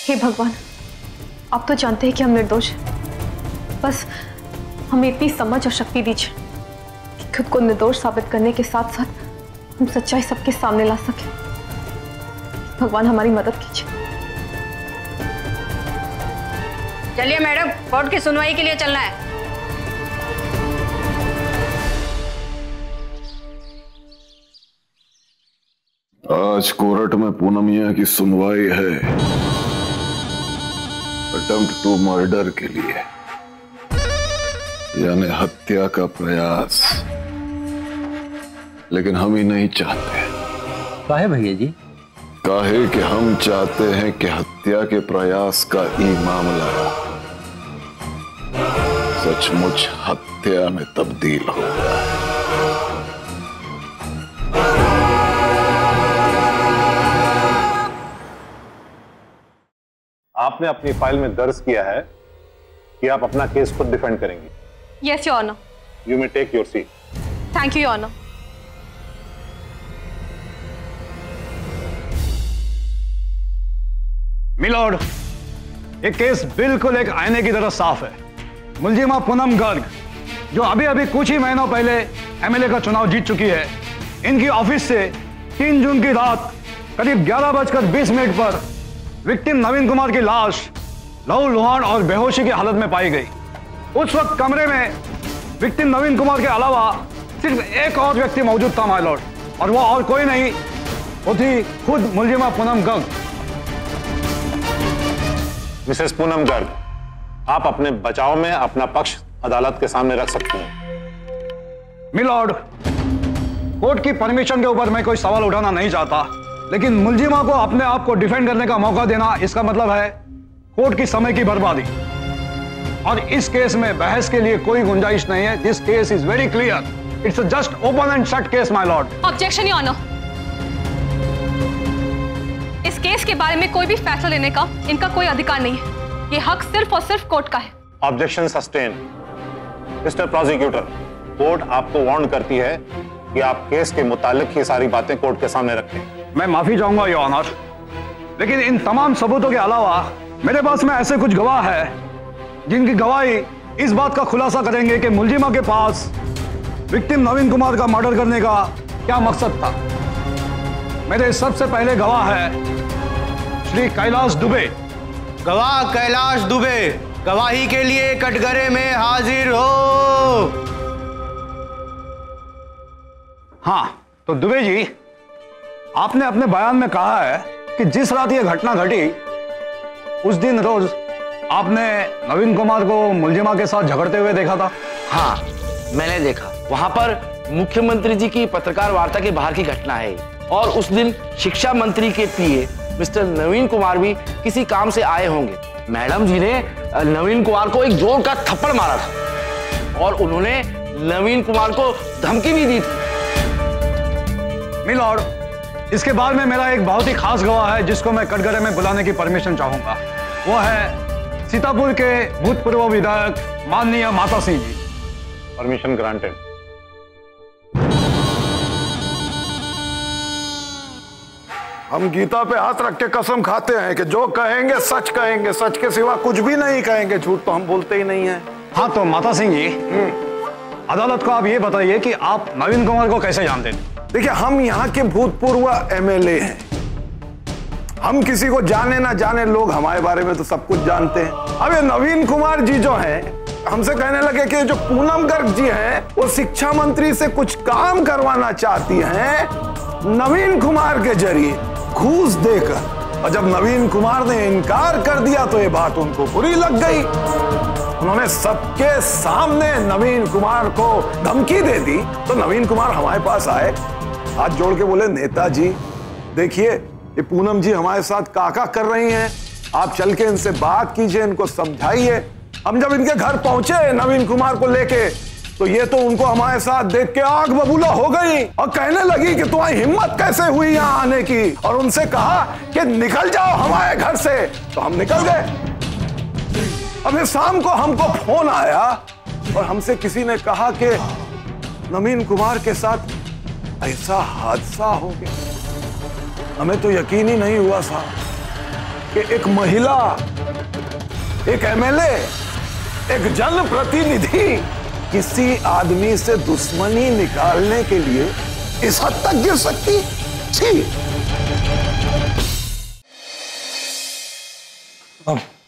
हे भगवान, आप तो जानते हैं कि हम निर्दोष हैं। बस हमें इतनी समझ और शक्ति दीजिए कि खुद को निर्दोष साबित करने के साथ साथ हम सच्चाई सबके सामने ला सके। भगवान हमारी मदद कीजिए। चलिए मैडम, कोर्ट की सुनवाई के लिए चलना है। आज कोर्ट में पूनम मियां की सुनवाई है अटेम्प्ट टू मर्डर के लिए, यानी हत्या का प्रयास। लेकिन हम ही नहीं चाहते। काहे भैया जी? काहे कि हम चाहते हैं कि हत्या के प्रयास का ये मामला सचमुच हत्या में तब्दील हो गया। आपने अपनी फाइल में दर्ज किया है कि आप अपना केस खुद डिफेंड करेंगी। Yes your honour. You may take your seat. Thank you your honour. Milord, ये केस बिल्कुल एक आईने की तरह साफ है। मुलजिमा पूनम गर्ग, जो अभी अभी कुछ ही महीनों पहले एमएलए का चुनाव जीत चुकी है, इनकी ऑफिस से 3 जून की रात करीब 11:20 पर विक्टिम नवीन कुमार की लाश लहूलुहान और बेहोशी की हालत में पाई गई। उस वक्त कमरे में विक्टिम नवीन कुमार के अलावा सिर्फ एक और व्यक्ति मौजूद था माय लॉर्ड, और वो और कोई नहीं, वो थी खुद मुलजिमा पूनम गर्ग। मिसेस पूनम गर्ग, आप अपने बचाव में अपना पक्ष अदालत के सामने रख सकती हैं। मिलॉर्ड, कोर्ट की परमिशन के ऊपर मैं कोई सवाल उठाना नहीं चाहता, लेकिन मुलजिमा को अपने आप को डिफेंड करने का मौका देना, इसका मतलब है कोर्ट की समय की बर्बादी। और इस केस में बहस के लिए कोई गुंजाइश नहीं है। This case is very clear. It's just open and shut case my lord. Objection your honour. इस केस के बारे में कोई भी फैसला लेने का इनका कोई अधिकार नहीं है। ये हक सिर्फ और सिर्फ कोर्ट का है। Objection sustain. Mister prosecutor, court आपको वार्न करती है कि आप केस के मुतालिक ही सारी बातें कोर्ट के सामने रखें। मैं माफी चाहूंगा योर ऑनर, लेकिन इन तमाम सबूतों के अलावा मेरे पास में ऐसे कुछ गवाह है जिनकी गवाही इस बात का खुलासा करेंगे कि मुलजिमा के पास विक्टिम नवीन कुमार का मर्डर करने का क्या मकसद था। मेरे सबसे पहले गवाह है श्री कैलाश दुबे। गवाह कैलाश दुबे, गवाही के लिए कटघरे में हाजिर हो। हाँ, तो दुबे जी, आपने अपने बयान में कहा है कि जिस रात यह घटना घटी उस दिन रोज आपने नवीन कुमार को मुलजिमा के साथ झगड़ते हुए देखा था। हाँ, मैंने देखा। वहां पर मुख्यमंत्री जी की पत्रकार वार्ता के बाहर की घटना है, और उस दिन शिक्षा मंत्री के पीए मिस्टर नवीन कुमार भी किसी काम से आए होंगे। मैडम जी ने नवीन कुमार को एक जोर का थप्पड़ मारा था, और उन्होंने नवीन कुमार को धमकी भी दी थी। मिलॉर्ड, इसके बाद में मेरा एक बहुत ही खास गवाह है जिसको मैं कटघरे में बुलाने की परमिशन चाहूंगा। वो है सीतापुर के भूतपूर्व विधायक माननीय माता सिंह जी। Permission granted. हम गीता पे हाथ रख के कसम खाते हैं कि जो कहेंगे सच कहेंगे, सच के सिवा कुछ भी नहीं कहेंगे। झूठ तो हम बोलते ही नहीं है। हाँ, तो माता सिंह जी, अदालत को आप ये बताइए कि आप नवीन कुमार को कैसे जानते थे? देखिए, हम यहाँ के भूतपूर्व एमएलए हैं। हम किसी को जाने ना जाने, लोग हमारे बारे में तो सब कुछ जानते हैं। अब ये नवीन कुमार जी जो हैं, हमसे कहने लगे कि जो पूनम गर्ग जी हैं वो शिक्षा मंत्री से कुछ काम करवाना चाहती हैं नवीन कुमार के जरिए घूस देकर। और जब नवीन कुमार ने इनकार कर दिया तो ये बात उनको बुरी लग गई। उन्होंने सबके सामने नवीन कुमार को धमकी दे दी। तो नवीन कुमार हमारे पास आए, हाथ जोड़ के बोले, नेताजी देखिए, ये पूनम जी हमारे साथ काका कर रही हैं, आप चल के इनसे बात कीजिए, इनको समझाइए। हम जब इनके घर पहुंचे नवीन कुमार को लेके, तो ये तो उनको हमारे साथ देख के आग बबूला हो गई और कहने लगी कि तुम्हारी हिम्मत कैसे हुई यहाँ आने की। और उनसे कहा कि निकल जाओ हमारे घर से। तो हम निकल गए। अभी शाम को हमको फोन आया और हमसे किसी ने कहा कि नवीन कुमार के साथ ऐसा हादसा हो गया। हमें तो यकीन ही नहीं हुआ साहब। कि एक महिला, एक एमएलए, एक जनप्रतिनिधि किसी आदमी से दुश्मनी निकालने के लिए इस हद तक गिर सकती? छी!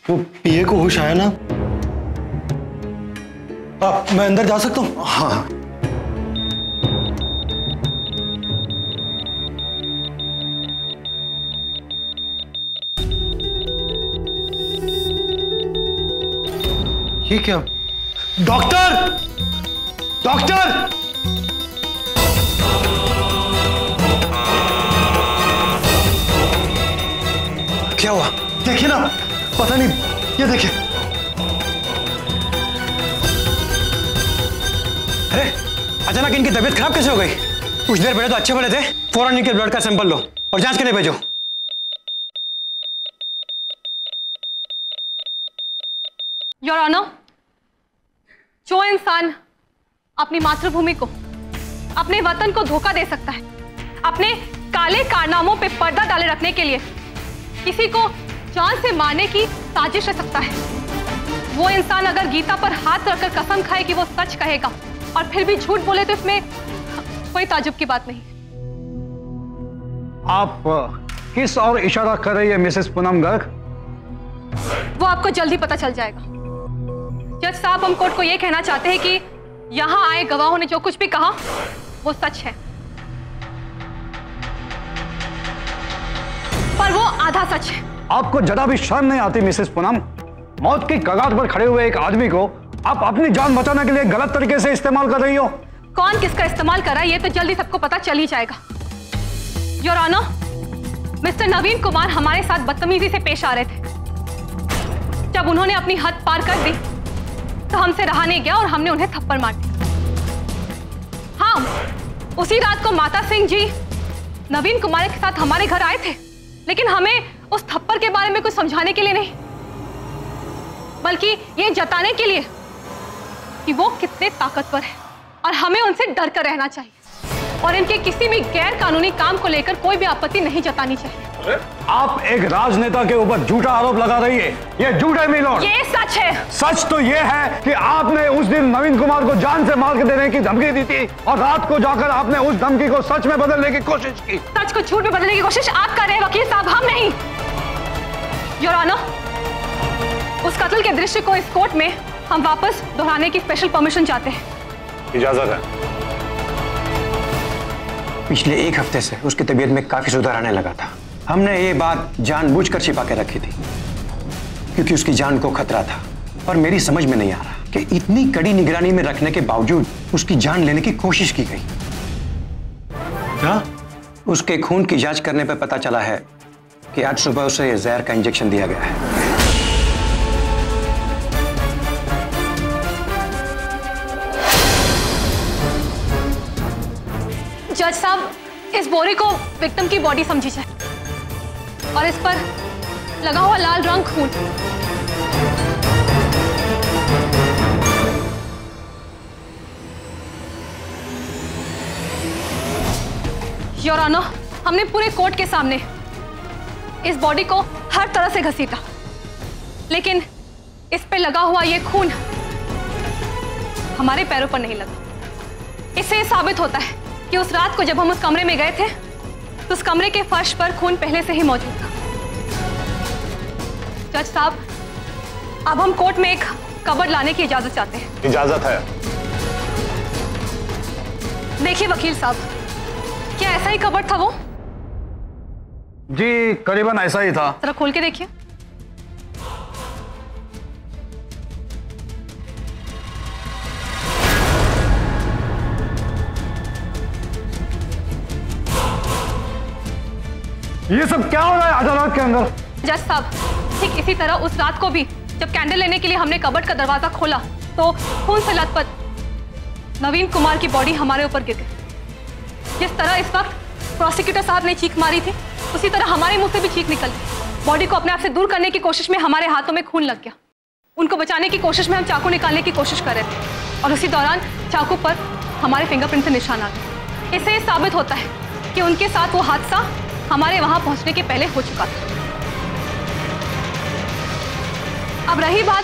वो पीए को होश आया ना? मैं अंदर जा सकता हूँ? हाँ। ये क्या? डॉक्टर! डॉक्टर! क्या हुआ? देखिए ना, पता नहीं, ये देखिए। अरे अचानक इनकी तबीयत खराब कैसे हो गई? कुछ देर पहले तो अच्छे बने थे। फौरन इनके ब्लड का सैंपल लो और जांच के लिए भेजो। योर ऑनर, जो इंसान अपनी मातृभूमि को, अपने वतन को धोखा दे सकता है, अपने काले कारनामों पे पर्दा डाले रखने के लिए किसी को जान से मारने की साजिश रच सकता है, वो इंसान अगर गीता पर हाथ रखकर कसम खाए कि वो सच कहेगा और फिर भी झूठ बोले तो इसमें कोई ताज्जुब की बात नहीं। आप किस और इशारा कर रही है मिसेस पूनम गर्ग? वो आपको जल्दी पता चल जाएगा। जज साहब, हम कोर्ट को यह कहना चाहते हैं कि यहां आए गवाहों ने जो कुछ भी कहा वो सच है, पर वो आधा सच है। आपको जरा भी शर्म नहीं आती मिसेस पूनम? मौत की कगार पर खड़े हुए एक आदमी को आप अपनी जान बचाने के लिए गलत तरीके से इस्तेमाल कर रही हो। कौन किसका इस्तेमाल कर रहा है ये तो जल्दी सबको पता चल ही जाएगा। योर ऑनर, मिस्टर नवीन कुमार हमारे साथ बदतमीजी से पेश आ रहे थे। जब उन्होंने अपनी हद पार कर दी तो हमसे रहा नहीं गया और हमने उन्हें थप्पड़ मार दिया। हाँ, उसी रात को माता सिंह जी नवीन कुमार के साथ हमारे घर आए थे, लेकिन हमें उस थप्पड़ के बारे में कुछ समझाने के लिए नहीं, बल्कि ये जताने के लिए कि वो कितने ताकतवर है और हमें उनसे डर कर रहना चाहिए और इनके किसी भी गैर कानूनी काम को लेकर कोई भी आपत्ति नहीं जतानी चाहिए। आप एक राजनेता के ऊपर झूठा आरोप लगा रही है। ये झूठ है मिलोर। ये सच है। सच तो ये है कि आपने उस दिन नवीन कुमार को जान से मार के देने की धमकी दी थी और रात को जाकर आपने उस धमकी को सच में बदलने की कोशिश की। सच को झूठ में बदलने की कोशिश आप कर रहे हैं वकील साहब, हम नहीं। योर ऑनर, उस कत्ल के दृश्य को इस कोर्ट में हम वापस दोहराने की स्पेशल परमिशन चाहते हैं। इजाजत है। पिछले एक हफ्ते से उसकी तबीयत में काफी सुधार आने लगा था। हमने ये बात जानबूझकर छिपा के रखी थी क्योंकि उसकी जान को खतरा था, और मेरी समझ में नहीं आ रहा कि इतनी कड़ी निगरानी में रखने के बावजूद उसकी जान लेने की कोशिश की गई। क्या? उसके खून की जांच करने पर पता चला है कि आज सुबह उसे जहर का इंजेक्शन दिया गया है। जज साहब, इस बोरी को विक्टिम की बॉडी समझी जाए और इस पर लगा हुआ लाल रंग खून। योर ऑनर, हमने पूरे कोर्ट के सामने इस बॉडी को हर तरह से घसीटा, लेकिन इस पे लगा हुआ ये खून हमारे पैरों पर नहीं लगा। इससे साबित होता है कि उस रात को जब हम उस कमरे में गए थे तो उस कमरे के फर्श पर खून पहले से ही मौजूद था। जज साहब, अब हम कोर्ट में एक कबर्ड लाने की इजाजत चाहते हैं। इजाजत है। देखिए वकील साहब, क्या ऐसा ही कबर्ड था वो? जी, करीबन ऐसा ही था। जरा खोल के देखिए। ये सब क्या हो रहा है अदालत के अंदर? जज साहब, ठीक इसी तरह उस रात को भी जब कैंडल लेने के लिए हमने कबर्ड का दरवाजा खोला तो खून से लथपथ नवीन कुमार की बॉडी हमारे ऊपर गिर गई। जिस तरह इस वक्त प्रोसिक्यूटर साहब ने चीख मारी थी, उसी तरह हमारे मुंह से भी चीख निकल गई। बॉडी को अपने आप से दूर करने की कोशिश में हमारे हाथों में खून लग गया। उनको बचाने की कोशिश में हम चाकू निकालने की कोशिश कर रहे थे और उसी दौरान चाकू पर हमारे फिंगरप्रिंट से निशान आ गए। इससे यह साबित होता है कि उनके साथ वो हादसा हमारे वहां पहुंचने के पहले हो चुका था। अब रही बात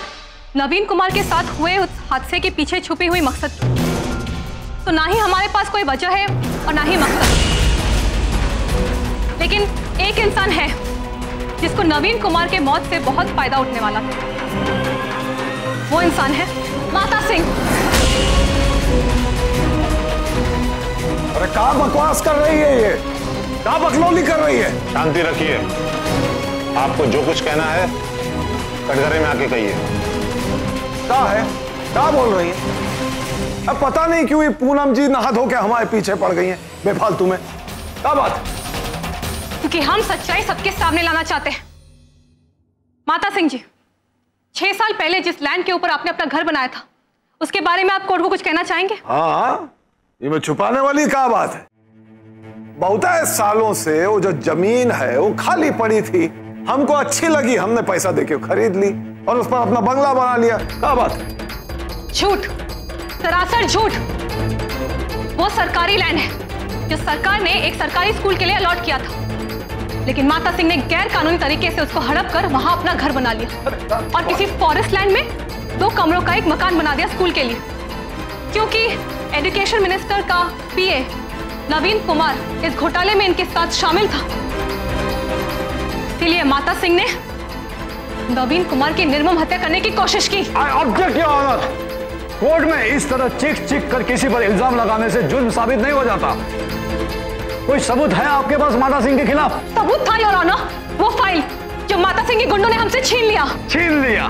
नवीन कुमार के साथ हुए उस हादसे के पीछे छुपी हुई मकसद की, तो ना ही हमारे पास कोई वजह है और ना ही मकसद, लेकिन एक इंसान है जिसको नवीन कुमार के मौत से बहुत फायदा उठने वाला था। वो इंसान है माता सिंह। अरे क्या बकवास कर रही है ये? क्या बकलोली कर रही है? शांति रखिए। आपको जो कुछ कहना है कटघरे में आके कहिए। क्या है? क्या बोल रही है? अब पता नहीं क्यों ये पूनम जी नहा धो के हमारे पीछे पड़ गई हैं बेफालतू में। क्या बात? क्योंकि हम सच्चाई सबके सामने लाना चाहते हैं। माता सिंह जी, 6 साल पहले जिस लैंड के ऊपर आपने अपना घर बनाया था, उसके बारे में आप कोर्ट को कुछ कहना चाहेंगे? हाँ, ये में छुपाने वाली क्या बात है? बहुत सालों से वो जो जमीन है वो खाली पड़ी थी, हमको अच्छी लगी, हमने पैसा देके खरीद ली और उस पर अपना बंगला बना लिया। क्या बात है? झूठ, सरासर झूठ। वो सरकारी लैंड है जो सरकार ने एक सरकारी स्कूल के लिए अलॉट किया था, लेकिन माता सिंह ने गैर कानूनी तरीके से उसको हड़प कर वहां अपना घर बना लिया और किसी फॉरेस्ट लैंड में 2 कमरों का एक मकान बना दिया स्कूल के लिए। क्योंकि एजुकेशन मिनिस्टर का पीए नवीन कुमार इस घोटाले में इनके साथ शामिल था, इसलिए माता सिंह ने नवीन कुमार की निर्मम हत्या करने की कोशिश की। I object your honour. Court में इस तरह चीख कर किसी पर इल्जाम लगाने से जुर्म साबित नहीं हो जाता। कोई सबूत है आपके पास माता सिंह के खिलाफ? सबूत था योर ऑनर, वो फाइल जो माता सिंह के गुंडों ने हमसे छीन लिया।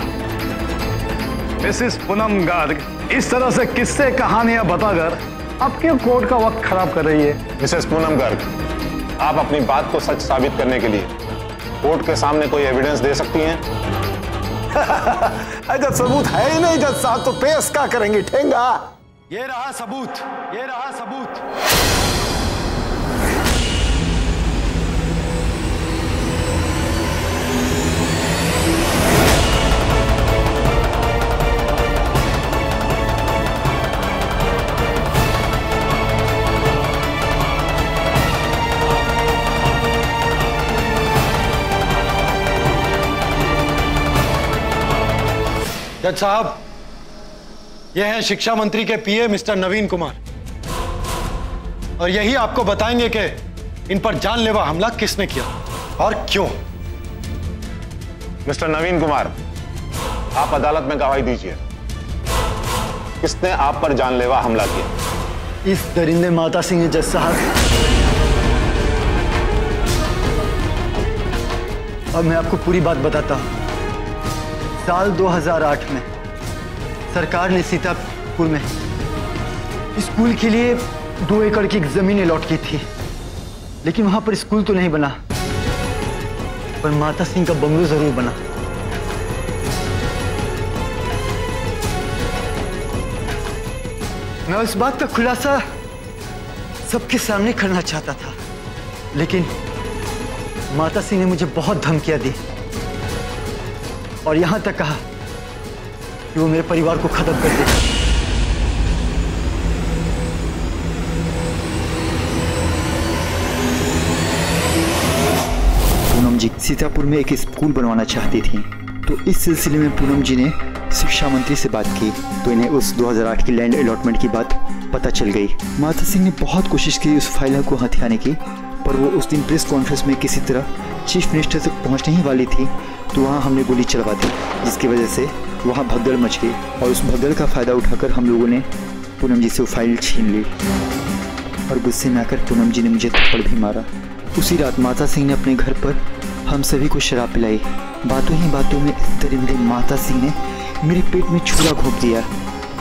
मिसेस पूनम गार्ग इस तरह से किस्से कहानियां बताकर अब क्यों कोर्ट का वक्त खराब कर रही है? मिसेस पूनम गर्ग, आप अपनी बात को सच साबित करने के लिए कोर्ट के सामने कोई एविडेंस दे सकती हैं? जब सबूत है ही नहीं जज साहब तो पेश क्या करेंगे? ठेंगा। ये रहा सबूत, ये रहा सबूत। जज साहब, ये हैं शिक्षा मंत्री के पीए मिस्टर नवीन कुमार, और यही आपको बताएंगे कि इन पर जानलेवा हमला किसने किया और क्यों। मिस्टर नवीन कुमार, आप अदालत में गवाही दीजिए। किसने आप पर जानलेवा हमला किया? इस दरिंदे माता सिंह ने। जज साहब, अब मैं आपको पूरी बात बताता हूं। साल 2008 में सरकार ने सीतापुर में स्कूल के लिए 2 एकड़ की जमीन अलॉट की थी, लेकिन वहां पर स्कूल तो नहीं बना, पर माता सिंह का बंगलो जरूर बना। मैं उस बात का खुलासा सबके सामने करना चाहता था, लेकिन माता सिंह ने मुझे बहुत धमकियां दी और यहां तक कहा कि वो मेरे परिवार को खत्म कर देगा। पूनम जी सीतापुर में एक स्कूल बनवाना चाहती थी, तो इस सिलसिले में पूनम जी ने शिक्षा मंत्री से बात की, तो इन्हें उस 2008 की लैंड अलॉटमेंट की बात पता चल गई। माता सिंह ने बहुत कोशिश की उस फाइल को हथियाने की, पर वो उस दिन प्रेस कॉन्फ्रेंस में किसी तरह चीफ मिनिस्टर तक पहुंचने ही वाली थी, तो वहाँ हमने गोली चलवा दी, जिसकी वजह से वहाँ भगदड़ मच गई और उस भगदड़ का फ़ायदा उठाकर हम लोगों ने पूनम जी से वो फाइल छीन ली और गुस्से में आकर पूनम जी ने मुझे थप्पड़ भी मारा। उसी रात माता सिंह ने अपने घर पर हम सभी को शराब पिलाई। बातों ही बातों में इस दरिंदे माता सिंह ने मेरे पेट में छुरा घोंप दिया।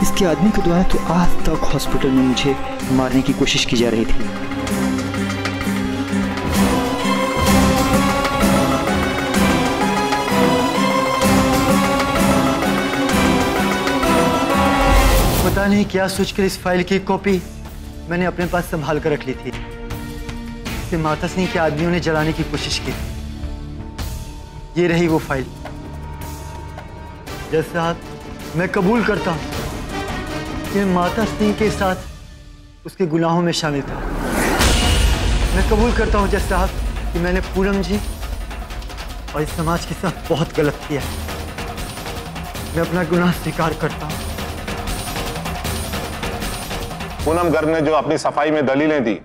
इसके आदमी के द्वारा तो आज तक हॉस्पिटल में मुझे मारने की कोशिश की जा रही थी। पता नहीं क्या सोचकर इस फाइल की कॉपी मैंने अपने पास संभाल कर रख ली थी। इसे माता सिंह के आदमियों ने जलाने की कोशिश की। ये रही वो फाइल। जज साहब, मैं कबूल करता हूं कि माता सिंह के साथ उसके गुनाहों में शामिल था। मैं कबूल करता हूं जज साहब कि मैंने पूनम जी और इस समाज के साथ बहुत गलत किया। मैं अपना गुनाह स्वीकार करता हूँ। पूनम गर्ग ने जो अपनी सफाई में दलीलें दी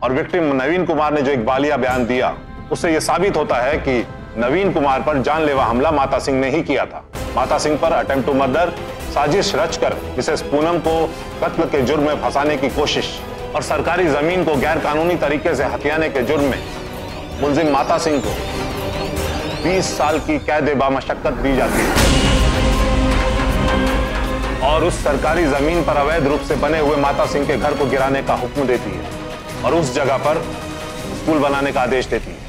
और विक्टिम नवीन कुमार ने जो एक बालिया बयान दिया, उससे यह साबित होता है कि नवीन कुमार पर जानलेवा हमला माता सिंह ने ही किया था। माता सिंह पर अटेम्प्ट टू मर्डर, साजिश रचकर मिसेस पूनम को कत्ल के जुर्म में फंसाने की कोशिश और सरकारी जमीन को गैर कानूनी तरीके से हथियाने के जुर्म में मुलजिम माता सिंह को 20 साल की कैद बामशक्कत दी जाती है और उस सरकारी जमीन पर अवैध रूप से बने हुए माता सिंह के घर को गिराने का हुक्म देती है और उस जगह पर स्कूल बनाने का आदेश देती है।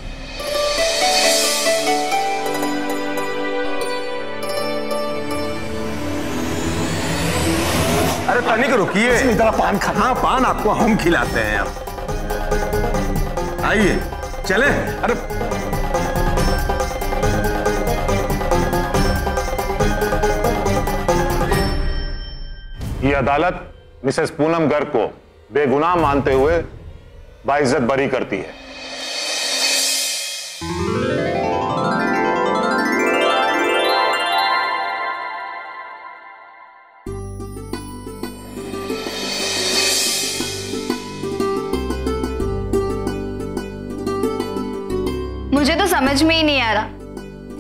अरे तनिक रुकिए, इधर पान खाना। हाँ, पान आपको हम खिलाते हैं। अब आइए चले। अरे ये अदालत मिसेस पूनम गर्ग को बेगुनाह मानते हुए बाइज्जत बरी करती है। मुझे तो समझ में ही नहीं आ रहा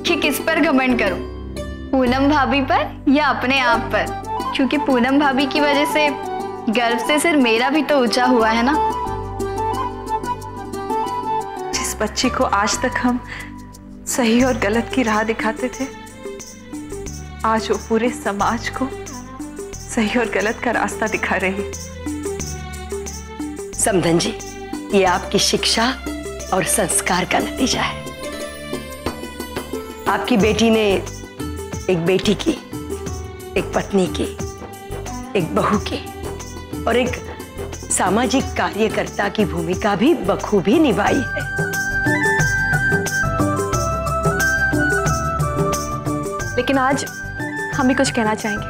कि किस पर घमंड करूं, पूनम भाभी पर या अपने आप पर, क्योंकि पूनम भाभी की वजह से गर्व से सिर मेरा भी तो ऊंचा हुआ है ना। जिस बच्ची को आज तक हम सही और गलत की राह दिखाते थे, आज वो पूरे समाज को सही और गलत का रास्ता दिखा रही है। समधन जी, ये आपकी शिक्षा और संस्कार का नतीजा है। आपकी बेटी ने एक बेटी की, एक पत्नी की, एक बहू की और एक सामाजिक कार्यकर्ता की भूमिका भी बखूबी निभाई है। लेकिन आज हम भी कुछ कहना चाहेंगे।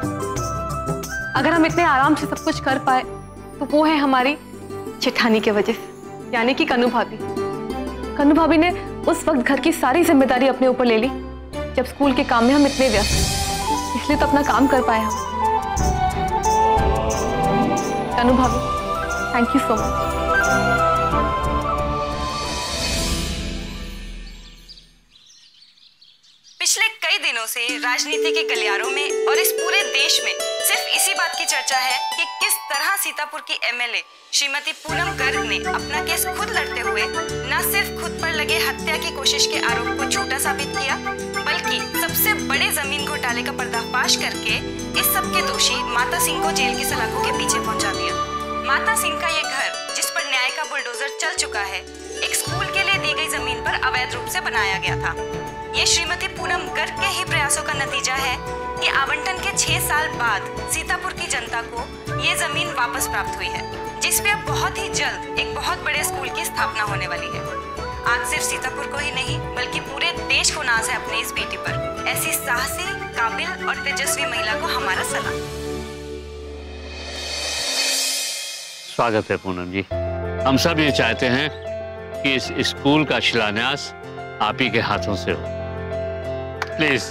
अगर हम इतने आराम से सब कुछ कर पाए तो वो है हमारी जेठानी की वजह से, यानी कि कन्नू भाभी। कन्नू भाभी ने उस वक्त घर की सारी जिम्मेदारी अपने ऊपर ले ली जब स्कूल के काम में हम इतने व्यस्त, इसलिए तो अपना काम कर पाए हम। कन्नू भाभी, थैंक यू सो मच। पिछले कई दिनों से राजनीति के गलियारों में और इस पूरे देश में सिर्फ इसी बात की चर्चा है कि किस तरह सीतापुर की एमएलए श्रीमती पूनम गर्ग ने अपना केस खुद लड़ते हुए न सिर्फ खुद पर लगे हत्या की कोशिश के आरोप को झूठा साबित किया, बल्कि सबसे बड़े जमीन घोटाले का पर्दाफाश करके इस सब के दोषी माता सिंह को जेल की सलाखों के पीछे पहुंचा दिया। माता सिंह का ये घर, जिस पर न्याय का बुलडोजर चल चुका है, एक स्कूल के लिए दी गई जमीन पर अवैध रूप से बनाया गया था। ये श्रीमती पूनम गर्ग के ही प्रयासों का नतीजा है कि आवंटन के 6 साल बाद सीतापुर की जनता को ये जमीन वापस प्राप्त हुई है, जिसपे अब बहुत ही जल्द एक बहुत बड़े स्कूल की स्थापना होने वाली है। आज सिर्फ सीतापुर को ही नहीं बल्कि पूरे देश को नाज है अपनी इस बेटी पर। ऐसी साहसी, काबिल और तेजस्वी महिला को हमारा सलाम। स्वागत है पूनम जी। हम सब ये चाहते हैं कि इस स्कूल का शिलान्यास आप ही के हाथों से हो। प्लीज।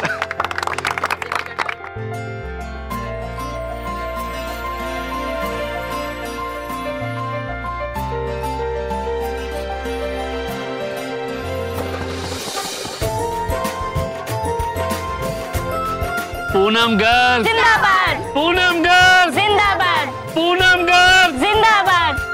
पूनम गर्ग जिंदाबाद, पूनम गर्ग जिंदाबाद, पूनम गर्ग जिंदाबाद।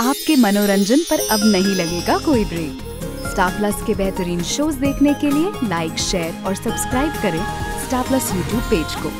आपके मनोरंजन पर अब नहीं लगेगा कोई ब्रेक। स्टार प्लस के बेहतरीन शोज देखने के लिए लाइक, शेयर और सब्सक्राइब करें स्टार प्लस यूट्यूब पेज को।